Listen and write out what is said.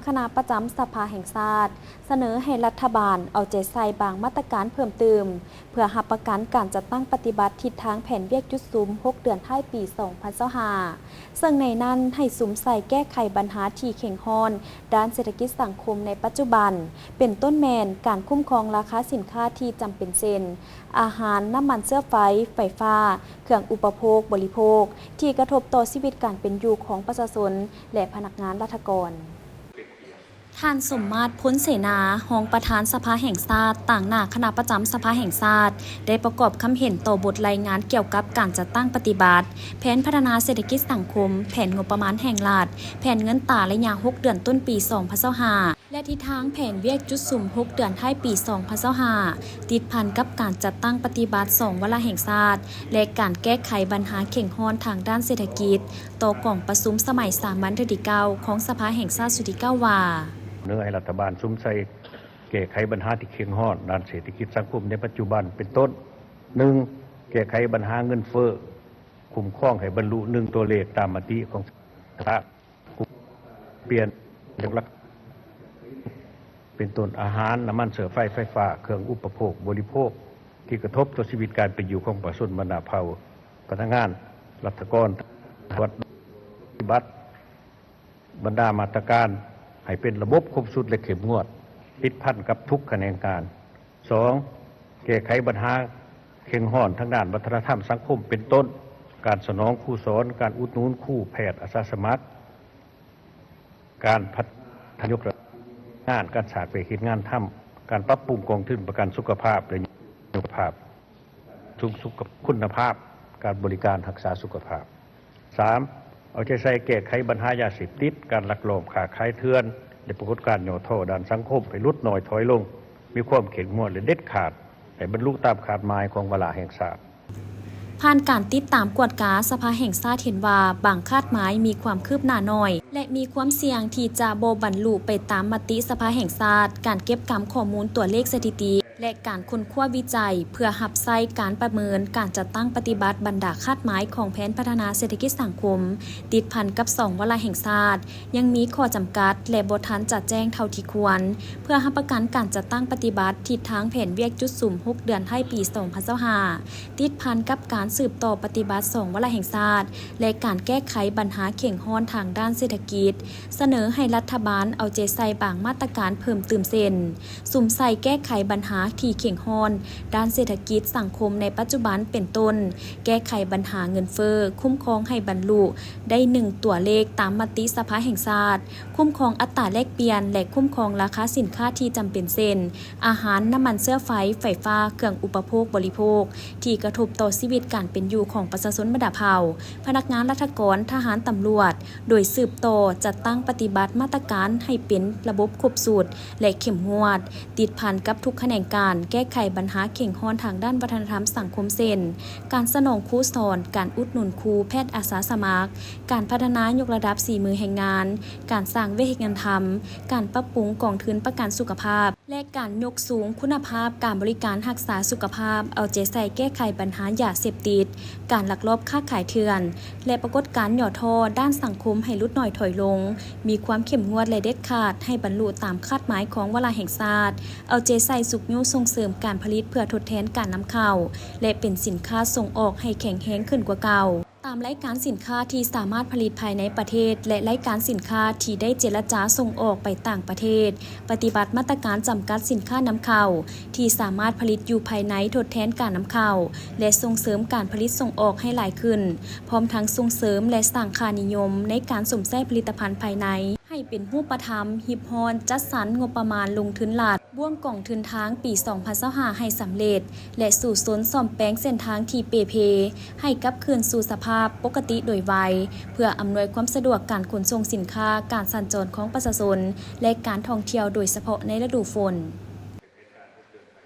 คณะประจำสภาแห่งชาติเสนอให้รัฐบาลเอาใจใส่บางมาตรการเพิ่มเติมเพื่อรับประกันการจัดตั้งปฏิบัติทิศทางแผนเวียกจุดซุ้ม6 เดือนท้ายปี 2025ซึ่งในนั้นให้สุมใส่แก้ไขปัญหาที่เข่งฮอนด้านเศรษฐกิจสังคมในปัจจุบันเป็นต้นแมนการคุ้มครองราคาสินค้าที่จำเป็นเช่นอาหารน้ำมันเชื้อไฟฟ้าเครื่องอุปโภคบริโภคที่กระทบต่อชีวิตการเป็นอยู่ของประชาชนและพนักงานราชการ ท่านสมมาตรพ้นเสนารองประธานสภาแห่งชาติต่างหน้าคณะประจำสภาแห่งชาติได้ประกอบคำเห็นต่อบทรายงานเกี่ยวกับการจัดตั้งปฏิบัติแผนพัฒนาเศรษฐกิจสังคมแผนงบประมาณแห่งรัฐแผนเงินตราระยะ6 เดือนต้นปี 2025และทิศทางแผนเวียกจุดสุ่ม6 เดือนท้ายปี 2025ติดพันกับการจัดตั้งปฏิบัติ2 วาระแห่งชาติและการแก้ไขปัญหาเข่งฮอนทางด้านเศรษฐกิจต่อกล่องประชุมสมัยสามัญที่9ของสภาแห่งชาติสุดที่9ว่าเนื้อให้รัฐบาลซุ้มใส่แก้ไขปัญหาที่เคียงฮอดด้านเศรษฐกิจสังคมในปัจจุบันเป็นต้น 1. แก้ไขปัญหาเงินเฟ้อคุ้มครองให้บรรลุ1 ตัวเลขตามมติของสภาเปลี่ยนหลักเป็นต้นอาหารน้ำมันเชื้อไฟฟ้าเครื่องอุปโภคบริโภคที่กระทบต่อชีวิตการเป็นอยู่ของประชาชนบรรดาเผ่าพนักงานรัฐกรวัดปฏิบัติบรรดามาตรการให้เป็นระบบครบสุดและเข้มงวดติดพันกับทุกแขนงการ 2. แก้ไขปัญหาเข่งห้อนทางด้านวัฒนธรรมสังคมเป็นต้นการสนองครูสอนการอุดหนุนครูแพทย์อาสาสมัครการพัฒนายกงานการสร้างไปเหตุงานทำการปรับปรุงกองทุนประกันสุขภาพและสุขภาพสุขคุณภาพการบริการรักษาสุขภาพ 3. เอาใจใส่แก้ไขปัญหายาเสพติดการลักลอบค้าขายเถื่อนและปรากฏการณ์ย่อท่อด้านสังคมให้ลดน้อยถอยลงมีความเข้มงวดและเด็ดขาดให้บรรลุตามขาดหมายของวาระแห่งชาติผ่านการติดตามกวดกาสภาแห่งชาติเห็นว่าบางคาดหมายมีความคืบหน้าน้อยและมีความเสี่ยงที่จะบ่บรรลุไปตามมติสภาแห่งชาติการเก็บกำข้อมูลตัวเลขสถิติและการค้นคว้าวิจัยเพื่อหับไส้การประเมินการจัดตั้งปฏิบัติบรรดาคาดหมายของแผนพัฒนาเศรษฐกิจสังคมติดพันกับ2 วาระแห่งชาติยังมีข้อจำกัดและบ่ทันจัดแจ้งเท่าที่ควรเพื่อรับประกันการจัดตั้งปฏิบัติทิศทางแผนเวียกจุดสุ่ม6 เดือนท้ายปี 2025ติดพันกับการสืบต่อปฏิบัติ2 วาระแห่งชาติและการแก้ไขปัญหาเข่งฮอนทางด้านเศรษฐกิจเสนอให้รัฐบาลเอาใจใส่บางมาตรการเพิ่มเติมเช่นสุ่มใส่แก้ไขปัญหาที่เข่งฮอนด้านเศรษฐกิจสังคมในปัจจุบันเป็นต้นแก้ไขปัญหาเงินเฟ้อคุ้มครองให้บรรลุได้1 ตัวเลขตามมติสภาแห่งชาติคุ้มครองอัตราแลกเปลี่ยนและคุ้มครองราคาสินค้าที่จำเป็นเช่นอาหารน้ำมันเชื้อไฟฟ้าเครื่องอุปโภคบริโภคที่กระทบต่อชีวิตการเป็นอยู่ของประชาชนบรรดาเผ่าพนักงานราชการทหารตำรวจโดยสืบต่อจัดตั้งปฏิบัติมาตรการให้เป็นระบบครบสูตรและเข้มงวดติดพันกับทุกแขนงการแก้ไขปัญหาเข่งฮอนทางด้านวัฒนธรรมสังคมเช่นการสนองครูสอนการอุดหนุนครูแพทย์อาสาสมัครการพัฒนายกระดับ4 มือแห่งงานการสร้างเวทีงานธรรมการปรับปรุงกองทุนประกันสุขภาพและการยกสูงคุณภาพการบริการรักษาสุขภาพเอาใจใส่แก้ไขปัญหายาเสพติดการลักลอบค้าขายเถื่อนและปรากฏการณ์ย่อท่อด้านสังคมให้ลดน้อยถอยลงมีความเข้มงวดและเด็ดขาดให้บรรลุตามคาดหมายของวาระแห่งชาติเอาใจใส่สุขยุส่งเสริมการผลิตเพื่อทดแทนการนำเข้าและเป็นสินค้าส่งออกให้แข็งแรงขึ้นกว่าเก่าตามรายการสินค้าที่สามารถผลิตภายในประเทศและรายการสินค้าที่ได้เจรจาส่งออกไปต่างประเทศปฏิบัติมาตรการจำกัดสินค้านำเข้าที่สามารถผลิตอยู่ภายในทดแทนการนำเข้าและส่งเสริมการผลิตส่งออกให้หลายขึ้นพร้อมทั้งส่งเสริมและสร้างค่านิยมในการสวมใส่ผลิตภัณฑ์ภายในให้เป็นรูปธรรมฮิปฮอนจัดสรรงบประมาณลงทุนหลักบ่วงกองทุนทางปี 2025ให้สำเร็จและสู่สนซ่อมแปลงเส้นทางที่เปเพให้กลับคืนสู่สภาพปกติโดยไวเพื่ออำนวยความสะดวกการขนส่งสินค้าการสัญจรของประชาชนและการท่องเที่ยวโดยเฉพาะในฤดูฝน